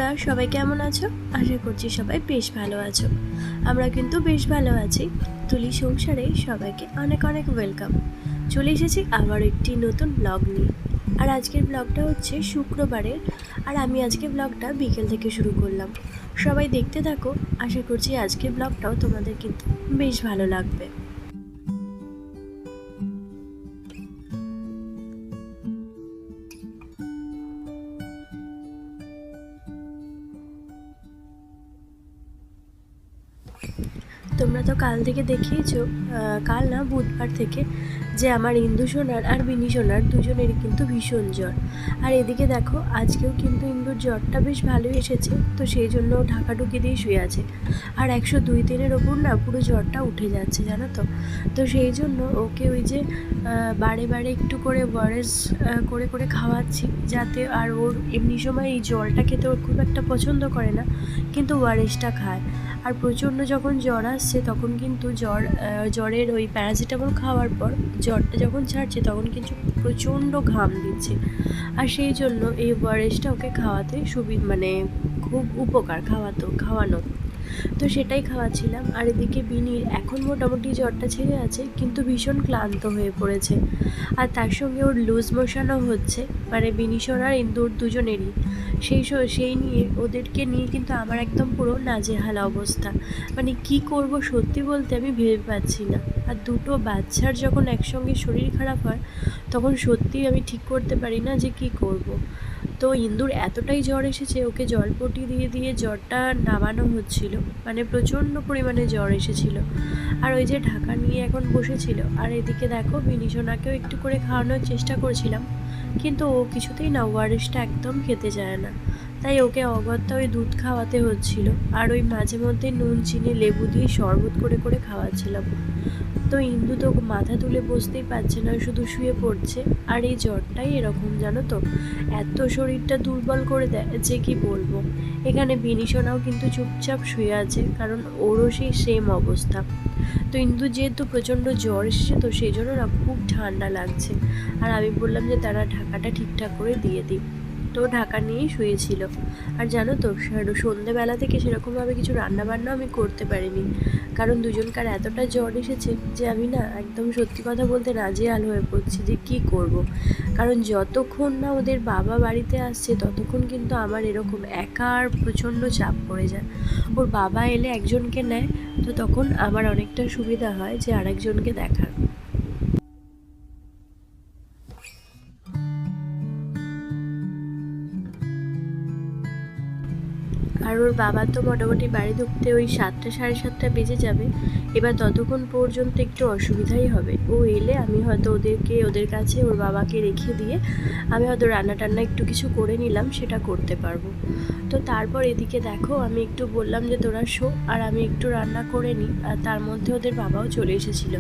বন্ধুরা, সবাই কেমন আছো? আশা করছি সবাই বেশ ভালো আছো। আমরা কিন্তু বেশ ভালো আছি। তুলি সংসারে সবাইকে অনেক অনেক ওয়েলকাম। চলে এসেছি আবার একটি নতুন ব্লগ নিয়ে। আর আজকের ব্লগটা হচ্ছে শুক্রবারের। আর আমি আজকে ব্লগটা বিকেল থেকে শুরু করলাম। সবাই দেখতে থাকো। আশা করছি আজকের ব্লগটাও তোমাদের কিন্তু বেশ ভালো লাগবে। তোমরা তো কাল থেকে দেখিয়েছো, কাল না বুধবার থেকে, যে আমার ইন্দু সোনার আর বিনি সোনার দুজনেরই কিন্তু ভীষণ জ্বর। আর এদিকে দেখো আজকেও কিন্তু ইন্দুর জ্বরটা বেশ ভালোই এসেছে, তো সেই জন্য ঢাকা ঢুকিয়ে দিয়ে শুয়ে আছে। আর 102-3-এর ওপর না পুরো জ্বরটা উঠে যাচ্ছে, জানো তো। তো সেই জন্য ওকে ওই যে বারে বারে একটু করে ওআরএস করে করে খাওয়াচ্ছি, যাতে আর ওর এমনি সময় এই জলটা খেতে ওর খুব একটা পছন্দ করে না, কিন্তু ওআরএসটা খায়। আর প্রচণ্ড যখন জ্বর আসছে তখন কিন্তু জ্বরের ওই প্যারাসিটামল খাওয়ার পর জ্বরটা যখন ছাড়ছে তখন কিন্তু প্রচণ্ড ঘাম দিচ্ছে। আর সেই জন্য এই ওআরএসটা ওকে খাওয়াতে খুব উপকার খাওয়ানো। তো সেটাই খাওয়াচ্ছিলাম। আর এদিকে বিনির এখন মোটামুটি জ্বরটা ছেড়ে আছে, কিন্তু ভীষণ ক্লান্ত হয়ে পড়েছে। আর তার সঙ্গে ওর লুজ মোশনও হচ্ছে, বিনিশোর আর ইন্দুর দুজনেরই। সেই নিয়ে ওদেরকে নিয়ে কিন্তু আমার একদম পুরো নাজেহাল অবস্থা। কি করব সত্যি বলতে আমি ভেবে পাচ্ছি না। আর দুটো বাচ্চার যখন একসঙ্গে শরীর খারাপ হয় তখন সত্যিই আমি ঠিক করতে পারি না যে কি করব। তো ইন্দুর এতটাই জ্বর এসেছে, ওকে জলপটি দিয়ে দিয়ে জ্বরটা নামানো হচ্ছিল, প্রচণ্ড পরিমাণে জ্বর এসেছিল। আর ওই যে ঢাকা নিয়ে এখন বসেছিল। আর এদিকে দেখো বিনিশোনাকেও একটু করে খাওয়ানোর চেষ্টা করছিলাম, কিন্তু ও কিছুতেই না ওআরএসটা একদম খেতে চায় না। তাই ওকে অগত্যা ওই দুধ খাওয়াতে হচ্ছিল, আর ওই মাঝে মধ্যে নুন চিনি লেবু দিয়ে শরবত করে করে খাওয়াচ্ছিলাম। তো ইন্দু তো মাথা তুলে বসতেই পারছে না, শুধু শুয়ে পড়ছে। আর এই জ্বরটাই এরকম, জানো তো, এত শরীরটা দুর্বল করে দেয় যে কি বলবো। এখানে বিনিশোনাও কিন্তু চুপচাপ শুয়ে আছে, কারণ ওরও সেই সেম অবস্থা। তো ইন্দু যেহেতু প্রচণ্ড জ্বর এসেছে, তো সেই জন্য না খুব ঠান্ডা লাগছে। আর আমি বললাম যে তারা ঢাকাটা ঠিকঠাক করে দিয়ে দিই। তো ঢাকা নিয়েই শুয়েছিল। আর জানো তো, সন্ধ্যেবেলা থেকে সেরকমভাবে কিছু রান্নাবান্নাও আমি করতে পারিনি, কারণ দুজনকার এতটা জ্বর এসেছে যে আমি না একদম সত্যি কথা বলতে নাজেহাল হয়ে পড়ছি যে কী করব। কারণ যতক্ষণ না ওদের বাবা বাড়িতে আসছে ততক্ষণ কিন্তু আমার এরকম একার প্রচণ্ড চাপ পড়ে যায়। ওর বাবা এলে একজনকে নেয়, তো তখন আমার অনেকটা সুবিধা হয় যে আরেকজনকে দেখার। আর ওর বাবা তো মোটামুটি বাড়ি ঢুকতে ওই 7টা 7:30 বেজে যাবে। এবার ততক্ষণ পর্যন্ত একটু অসুবিধাই হবে। ও এলে আমি হয়তো ওদের কাছে ওর বাবাকে রেখে দিয়ে আমি হয়তো রান্না টান্না একটু কিছু করে নিলাম, সেটা করতে পারবো। তো তারপর এদিকে দেখো আমি একটু বললাম যে তোরা শো, আর আমি একটু রান্না করে নিই। আর তার মধ্যে ওদের বাবাও চলে এসেছিল।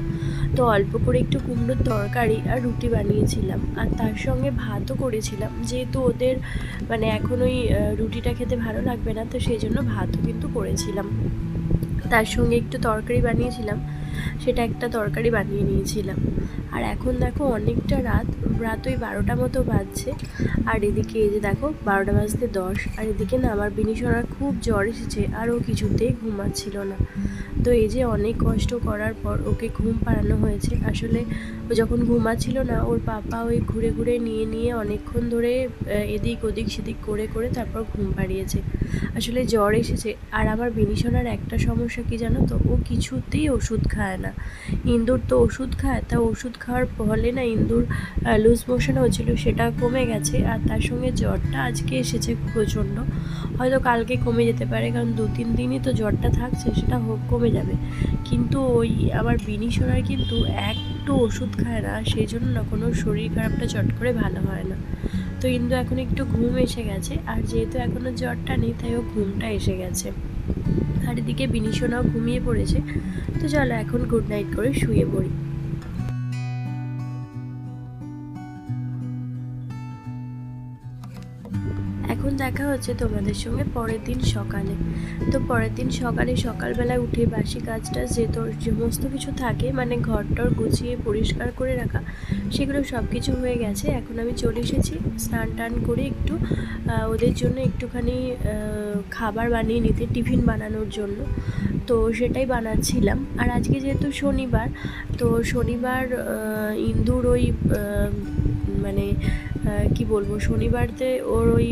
তো অল্প করে একটু কুমড়োর তরকারি আর রুটি বানিয়েছিলাম, আর তার সঙ্গে ভাতও করেছিলাম, যেহেতু ওদের এখন ওই রুটিটা খেতে ভালো লাগবে না, তো সেই জন্য ভাতও কিন্তু করেছিলাম। তার সঙ্গে একটু তরকারি বানিয়েছিলাম, সেটা একটা তরকারি বানিয়ে নিয়েছিলাম। আর এখন দেখো অনেকটা রাত ওই 12টা মতো বাজছে। আর এদিকে এই যে দেখো 12টা বাজতে 10। আর এদিকে না আমার বিনিশোনার খুব জ্বর এসেছে, আর ও কিছুতেই ঘুমাচ্ছিল না। তো এই যে অনেক কষ্ট করার পর ওকে ঘুম পাড়ানো হয়েছে। আসলে ও যখন ঘুমাচ্ছিল না, ওর পাপা ওই ঘুরে ঘুরে নিয়ে নিয়ে অনেকক্ষণ ধরে এদিক ওদিক সেদিক করে করে তারপর ঘুম পাড়িয়েছে। আসলে জ্বর এসেছে। আর আমার বিনিশোনার একটা সমস্যা কি জানো তো, ও কিছুতেই ওষুধ খায় না। ইন্দুর তো ওষুধ খায়, তা ওষুধ খাওয়ার ফলে না ইন্দুর লুজ মোশন হচ্ছিল, সেটা কমে গেছে। আর তার সঙ্গে জ্বরটা আজকে এসেছে প্রচণ্ড, হয়তো কালকে কমে যেতে পারে, কারণ 2-3 দিনই তো জ্বরটা থাকছে, সেটা কমে যাবে। কিন্তু ওই আমার বিনিশোনার কিন্তু একটু ওষুধ খায় না, সেই জন্য না কোনো শরীর খারাপটা চট করে ভালো হয় না। তো ইন্দু এখন একটু ঘুম এসে গেছে, আর যেহেতু এখনও জ্বরটা নেই তাই ও ঘুমটা এসে গেছে। আর এদিকে বিনিশোনাও ঘুমিয়ে পড়েছে। তো চলো এখন গুড নাইট করে শুয়ে পড়ি। এখন এখন দেখা হচ্ছে তোমাদের সঙ্গে পরের দিন সকালে। তো পরের দিন সকালবেলা উঠে বাসি কাজটা যে সমস্ত কিছু থাকে, মানে ঘরটর গুছিয়ে পরিষ্কার করে রাখা, সেগুলো সব কিছু হয়ে গেছে। এখন আমি চলে এসেছি স্নান টান করে একটু ওদের জন্য একটুখানি খাবার বানিয়ে নিতে, টিফিন বানানোর জন্য। তো সেটাই বানাচ্ছিলাম। আর আজকে যেহেতু শনিবার, তো শনিবার ইন্দুর ওই মানে কি বলবো, শনিবারতে ওর ওই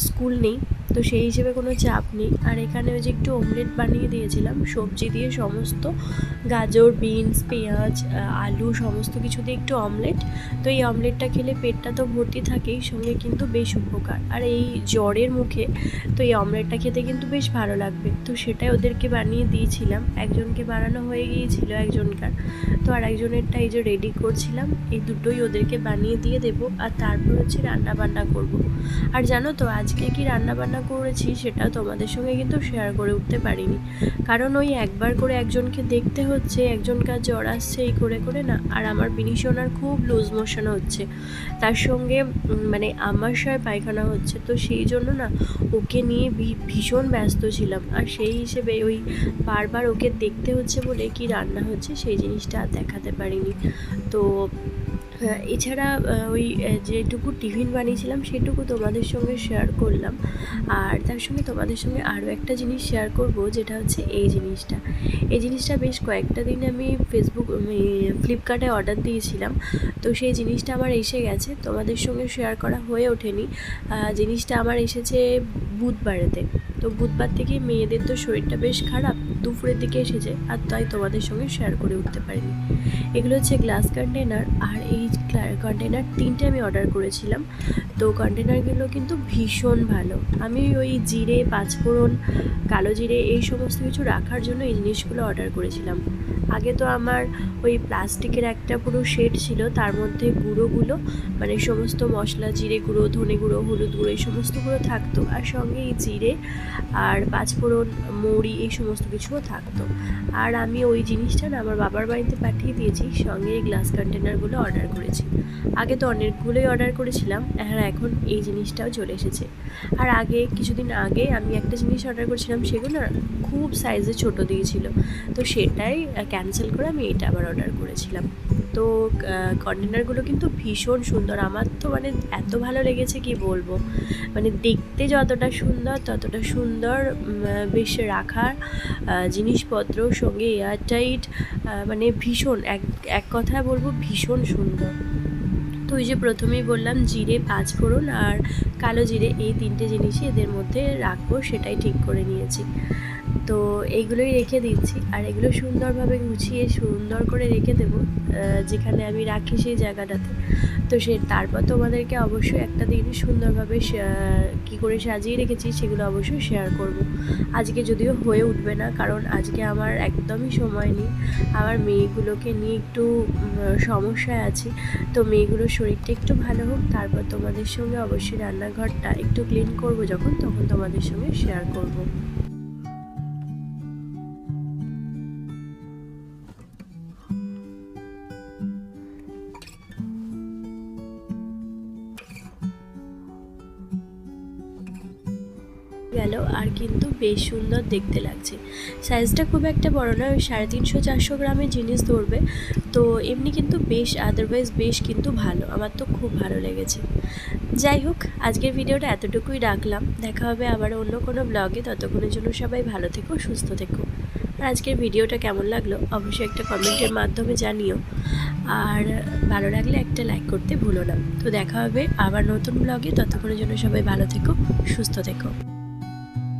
স্কুল নেই, তো সেই হিসেবে কোনো চাপ নেই। আর এখানে ওই যে একটু অমলেট বানিয়ে দিয়েছিলাম সবজি দিয়ে, সমস্ত গাজর, বিনস, পেঁয়াজ, আলু সমস্ত কিছু দিয়ে একটু অমলেট। তো এই অমলেটটা খেলে পেটটা তো ভর্তি থাকেই, সঙ্গে কিন্তু বেশ উপকার। আর এই জ্বরের মুখে তো এই অমলেটটা খেতে কিন্তু বেশ ভালো লাগবে। তো সেটাই ওদেরকে বানিয়ে দিয়েছিলাম। একজনকে বানানো হয়ে গিয়েছিল একজনকার, তো আর একজনেরটা এই যে রেডি করছিলাম। এই দুটোই ওদেরকে বানিয়ে দিয়ে দেবো, আর তারপর হচ্ছে রান্নাবান্না করব। আর জানো তো আজকে কি রান্নাবান্না করেছি সেটাও তোমাদের সঙ্গে কিন্তু শেয়ার করে উঠতে পারিনি, কারণ ওই একবার করে একজনকে দেখতে হচ্ছে, একজনকার জ্বর আসছে এই করে করে না। আর আমার বিনিশোনার খুব লুজ মোশন হচ্ছে, তার সঙ্গে মানে আমাশয় পায়খানা হচ্ছে। তো সেই জন্য না ওকে নিয়ে ভীষণ ব্যস্ত ছিলাম। আর সেই হিসেবে ওই বারবার ওকে দেখতে হচ্ছে বলে কি রান্না হচ্ছে সেই জিনিসটা আর দেখাতে পারিনি। তো এছাড়া ওই যেটুকু টিফিন বানিয়েছিলাম সেটুকু তোমাদের সঙ্গে শেয়ার করলাম। আর তার সঙ্গে তোমাদের সঙ্গে আরও একটা জিনিস শেয়ার করব, যেটা হচ্ছে এই জিনিসটা বেশ কয়েকটা দিন আমি ফ্লিপকার্টে অর্ডার দিয়েছিলাম। তো সেই জিনিসটা আমার এসে গেছে, তোমাদের সঙ্গে শেয়ার করা হয়ে ওঠেনি। জিনিসটা আমার এসেছে বুধবারেতে। তো বুধবার থেকে মেয়েদের তো শরীরটা বেশ খারাপ, দুপুরের দিকে এসেছে, আর তাই তোমাদের সঙ্গে শেয়ার করে উঠতে পারিনি। এগুলো হচ্ছে গ্লাস কন্টেনার, আর এই কন্টেনার 3টে আমি অর্ডার করেছিলাম। তো কন্টেনারগুলো কিন্তু ভীষণ ভালো। আমি ওই জিরে, পাঁচফোড়ন, কালো জিরে এই সমস্ত কিছু রাখার জন্য এই জিনিসগুলো অর্ডার করেছিলাম। আগে তো আমার ওই প্লাস্টিকের একটা পুরো সেট ছিল, তার মধ্যে গুঁড়োগুলো মানে সমস্ত মশলা, জিরে গুঁড়ো, ধনে গুঁড়ো, হলুদ গুঁড়ো এই সমস্ত গুঁড়ো থাকতো, আর সঙ্গে এই জিরে আর পাঁচফোড়ন, মৌরি এই সমস্ত কিছুও থাকতো। আর আমি ওই জিনিসটা না আমার বাবার বাড়িতে পাঠিয়ে দিয়েছি, সঙ্গে এই গ্লাস কন্টেনারগুলো অর্ডার করেছি। আগে তো অনেকগুলোই অর্ডার করেছিলাম, আর এখন এই জিনিসটাও চলে এসেছে। আর আগে কিছুদিন আগে আমি একটা জিনিস অর্ডার করেছিলাম, সেগুলো না খুব সাইজে ছোট দিয়েছিল, তো সেটাই ক্যান্সেল করে আমি এটা আবার অর্ডার করেছিলাম। তো কন্টেনারগুলো কিন্তু ভীষণ সুন্দর, আমার তো মানে এত ভালো লেগেছে কি বলবো। মানে দেখতে যতটা সুন্দর ততটা সুন্দর বেশ রাখার জিনিসপত্র, সঙ্গে এয়ারটাইট, মানে ভীষণ এক কথায় বলবো ভীষণ সুন্দর। তো ওই যে প্রথমেই বললাম জিরে, পাঁচফোড়ন আর কালো জিরে এই 3টে জিনিসই এদের মধ্যে রাখবো, সেটাই ঠিক করে নিয়েছি। তো এইগুলোই রেখে দিচ্ছি, আর এগুলো সুন্দরভাবে গুছিয়ে সুন্দর করে রেখে দেবো যেখানে আমি রাখি সেই জায়গাটাতে। তো তারপর তোমাদেরকে অবশ্যই একটা দিন সুন্দরভাবে কী করে সাজিয়ে রেখেছি সেগুলো অবশ্যই শেয়ার করব। আজকে যদিও হয়ে উঠবে না, কারণ আজকে আমার একদমই সময় নেই, আমার মেয়েগুলোকে নিয়ে একটু সমস্যায় আছি। তো মেয়েগুলোর শরীরটা একটু ভালো হোক, তারপর তোমাদের সঙ্গে অবশ্যই রান্নাঘরটা একটু ক্লিন করব, তখন তোমাদের সঙ্গে শেয়ার করব। গেল, আর কিন্তু বেশ সুন্দর দেখতে লাগছে। সাইজটা খুব একটা বড় নয়, ওই 350-400 গ্রামের জিনিস ধরবে। তো এমনি কিন্তু বেশ আদারওয়াইজ বেশ কিন্তু ভালো, আমার তো খুব ভালো লেগেছে। যাই হোক, আজকের ভিডিওটা এতটুকুই রাখলাম, দেখা হবে আবার অন্য কোনো ব্লগে। ততক্ষণের জন্য সবাই ভালো থেকো, সুস্থ থেকো। আর আজকের ভিডিওটা কেমন লাগলো অবশ্যই একটা কমেন্টের মাধ্যমে জানিও, আর ভালো লাগলে একটা লাইক করতে ভুলো না। তো দেখা হবে আবার নতুন ব্লগে, ততক্ষণের জন্য সবাই ভালো থেকো, সুস্থ থেকো।